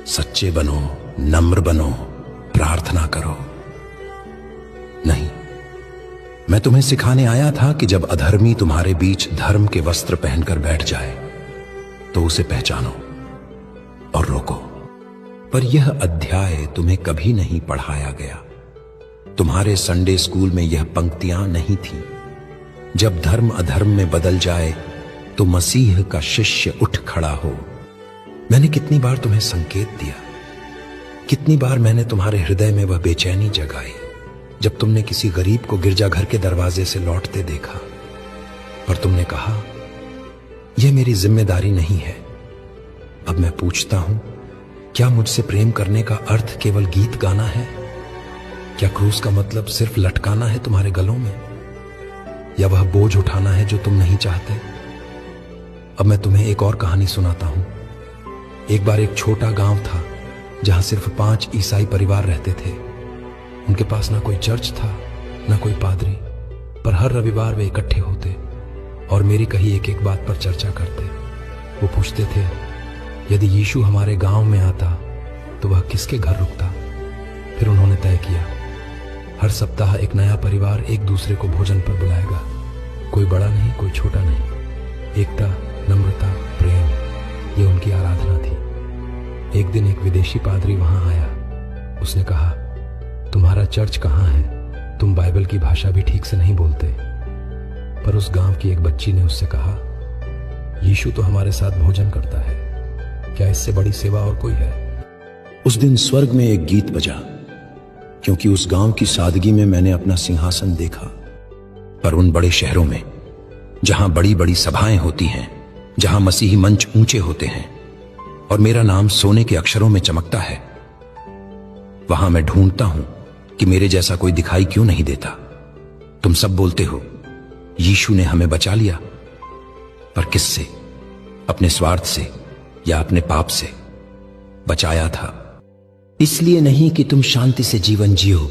सच्चे बनो, नम्र बनो, प्रार्थना करो। नहीं, मैं तुम्हें सिखाने आया था कि जब अधर्मी तुम्हारे बीच धर्म के वस्त्र पहनकर बैठ जाए तो उसे पहचानो और रोको। पर यह अध्याय तुम्हें कभी नहीं पढ़ाया गया। तुम्हारे संडे स्कूल में यह पंक्तियां नहीं थी। जब धर्म अधर्म में बदल जाए तो मसीह का शिष्य उठ खड़ा हो। मैंने कितनी बार तुम्हें संकेत दिया, कितनी बार मैंने तुम्हारे हृदय में वह बेचैनी जगाई जब तुमने किसी गरीब को गिरजाघर के दरवाजे से लौटते देखा, पर तुमने कहा यह मेरी जिम्मेदारी नहीं है। अब मैं पूछता हूं, क्या मुझसे प्रेम करने का अर्थ केवल गीत गाना है? क्या क्रूस का मतलब सिर्फ लटकाना है तुम्हारे गलों में, या वह बोझ उठाना है जो तुम नहीं चाहते? अब मैं तुम्हें एक और कहानी सुनाता हूं। एक बार एक छोटा गांव था जहां सिर्फ 5 ईसाई परिवार रहते थे। उनके पास ना कोई चर्च था, ना कोई पादरी, पर हर रविवार वे इकट्ठे होते और मेरी कही एक एक बात पर चर्चा करते। वो पूछते थे, यदि यीशु हमारे गांव में आता तो वह किसके घर रुकता? फिर उन्होंने तय किया, हर सप्ताह एक नया परिवार एक दूसरे को भोजन पर बुलाएगा। कोई बड़ा नहीं, कोई छोटा नहीं। एकता, नम्रता, प्रेम, ये उनकी आराधना थी। एक दिन एक विदेशी पादरी वहां आया। उसने कहा, तुम्हारा चर्च कहाँ है? तुम बाइबल की भाषा भी ठीक से नहीं बोलते। पर उस गांव की एक बच्ची ने उससे कहा, यीशु तो हमारे साथ भोजन करता है, क्या इससे बड़ी सेवा और कोई है? उस दिन स्वर्ग में एक गीत बजा, क्योंकि उस गांव की सादगी में मैंने अपना सिंहासन देखा। पर उन बड़े शहरों में जहां बड़ी बड़ी सभाएं होती हैं, जहां मसीही मंच ऊंचे होते हैं और मेरा नाम सोने के अक्षरों में चमकता है, वहां मैं ढूंढता हूं कि मेरे जैसा कोई दिखाई क्यों नहीं देता। तुम सब बोलते हो यीशु ने हमें बचा लिया, पर किससे? अपने स्वार्थ से या अपने पाप से? बचाया था इसलिए नहीं कि तुम शांति से जीवन जियो,